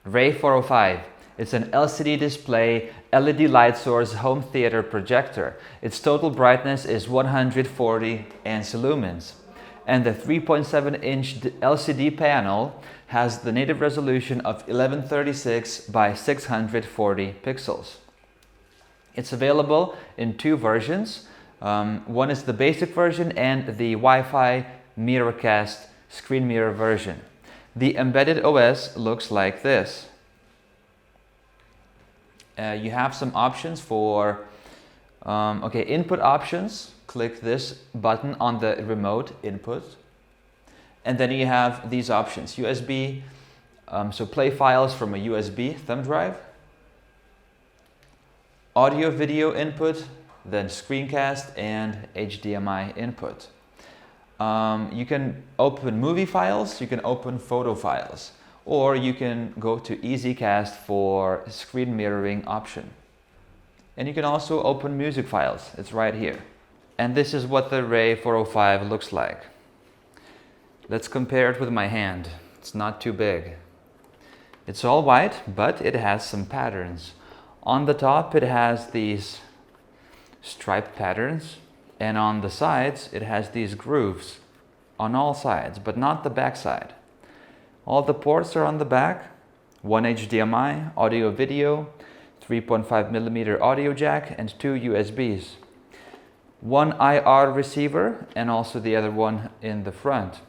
Ray 405. It's an LCD display, LED light source home theater projector. Its total brightness is 140 ANSI lumens. And the 3.7-inch LCD panel has the native resolution of 1136 by 640 pixels. It's available in two versions. One is the basic version and the Wi-Fi Mirrorcast screen mirror version. The embedded OS looks like this. You have some options for input options. Click this button on the remote input, and then you have these options: USB, so play files from a USB thumb drive, audio video input, then screencast and HDMI input. You can open movie files, you can open photo files, or you can go to EasyCast for screen mirroring option. And you can also open music files, it's right here. And this is what the Ray 405 looks like. Let's compare it with my hand. It's not too big. It's all white, but it has some patterns. On the top it has these striped patterns, and on the sides it has these grooves on all sides, but not the back side. All the ports are on the back, one HDMI, audio video, 3.5mm audio jack, and two USBs. One IR receiver, and also the other one in the front.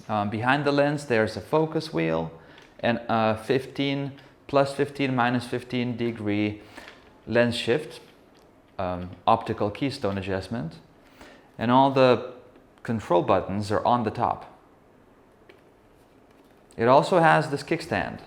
Behind the lens there's a focus wheel and a 15 plus 15 minus 15 degree lens shift, optical keystone adjustment, and all the control buttons are on the top. It also has this kickstand.